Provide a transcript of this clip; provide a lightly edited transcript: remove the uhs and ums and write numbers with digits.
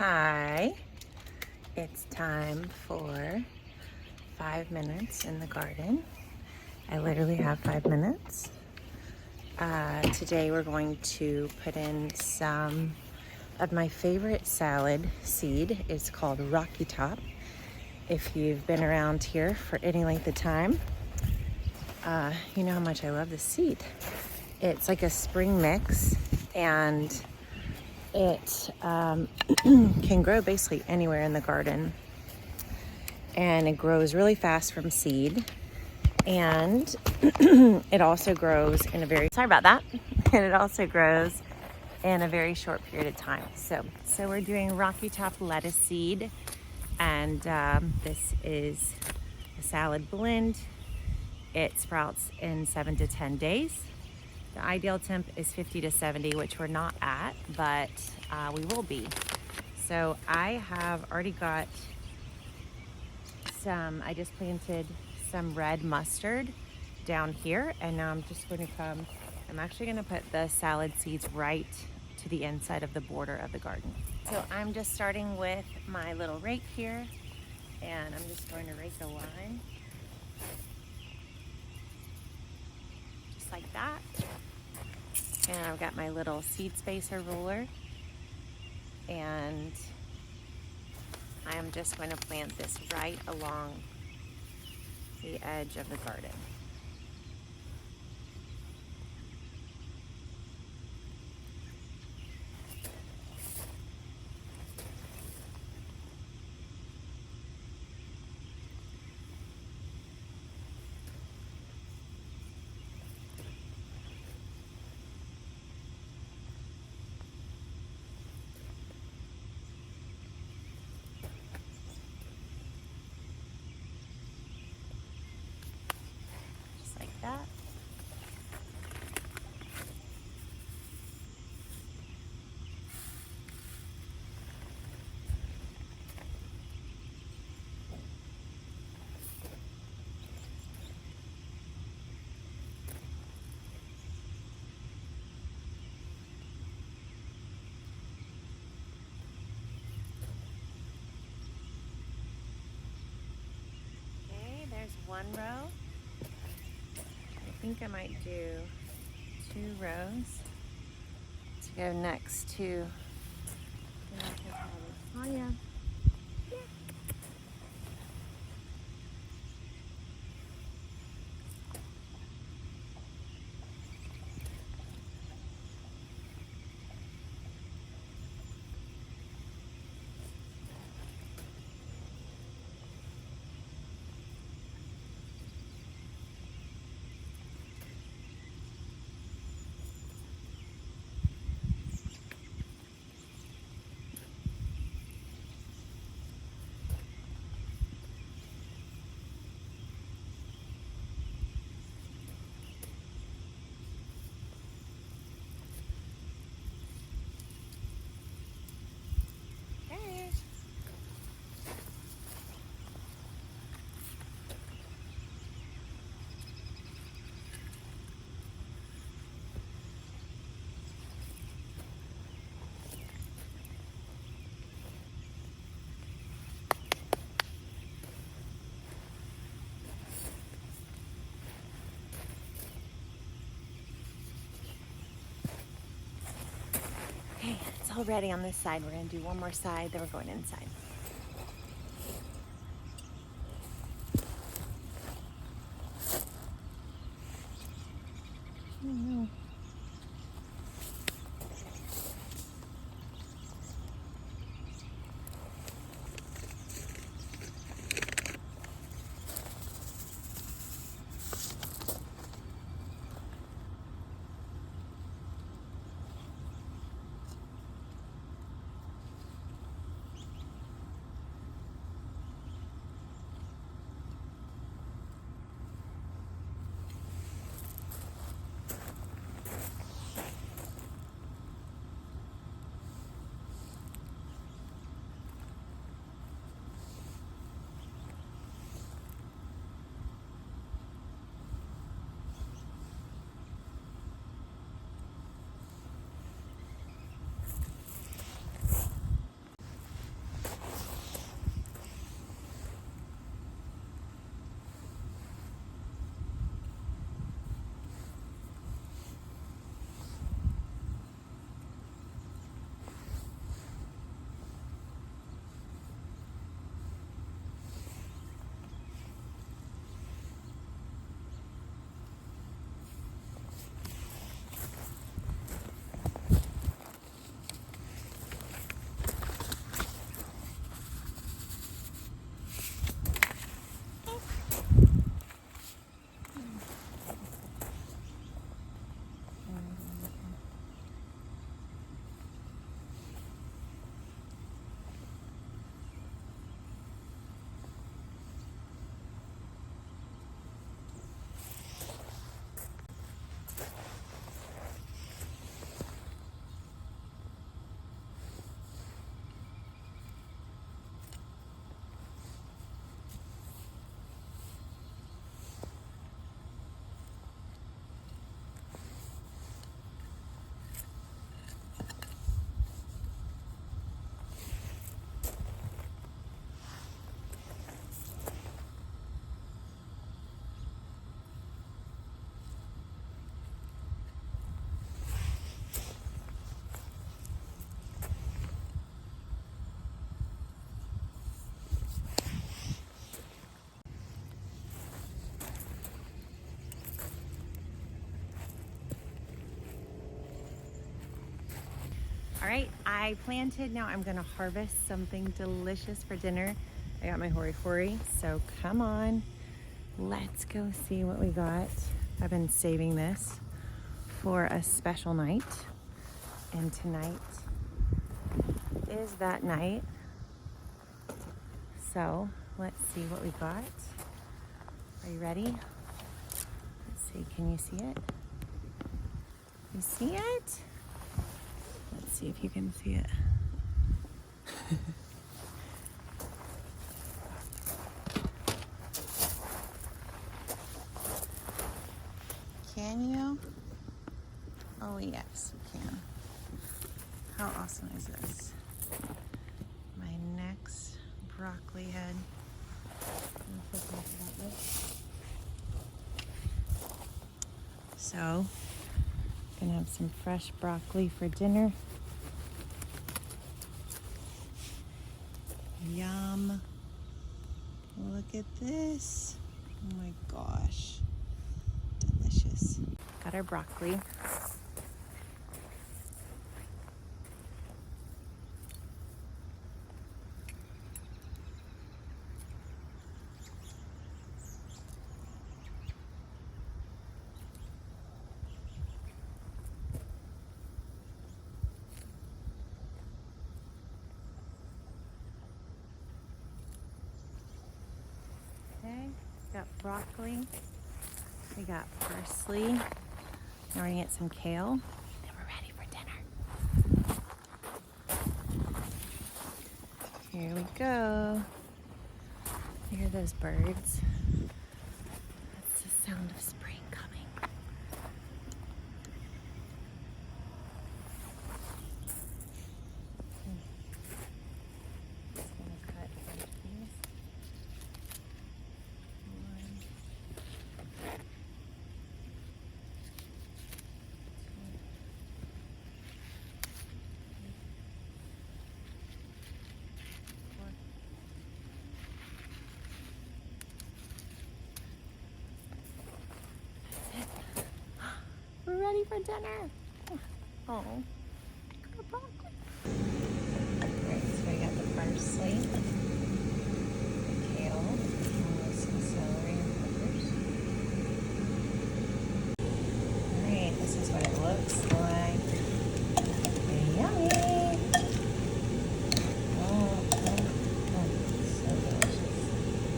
Hi, it's time for 5 minutes in the garden. I literally have 5 minutes. Today we're going to put in some of my favorite salad seed. It's called Rocky Top. If you've been around here for any length of time, you know how much I love this seed. It's like a spring mix, and it can grow basically anywhere in the garden, and it grows really fast from seed, and it also grows in a very and it also grows in a very short period of time. So we're doing Rocky Top lettuce seed, and this is a salad blend. It sprouts in 7 to 10 days. The ideal temp is 50 to 70, which we're not at, but we will be. So I have already got I just planted some red mustard down here, and now I'm just going to I'm actually going to put the salad seeds right to the inside of the border of the garden. So I'm just starting with my little rake here, and I'm just going to rake a line. Just like that. And I've got my little seed spacer ruler, and I am just going to plant this right along the edge of the garden. That. Okay, there's one row. I think I might do 2 rows to go next to Tanya. Okay, it's all ready on this side. We're going to do one more side, then we're going inside. Oh no. right, I planted. Now I'm gonna harvest something delicious for dinner. I got my hori-hori, so come on. Let's go see what we got. I've been saving this for a special night, and tonight is that night. So let's see what we got. Are you ready? Let's see, can you see it? You see it? Let's see if you can see it. Can you? Oh yes, you can. How awesome is this? My next broccoli head. So, gonna have some fresh broccoli for dinner. Yum. Look at this. Oh my gosh. Delicious. Got our broccoli. Okay, got broccoli. We got parsley. Now we're gonna get some kale. Then we're ready for dinner. Here we go. You hear those birds? That's the sound of spring coming. Just gonna cut a bunch of these. We're ready for dinner. Oh, got broccoli. Alright, so I got the parsley.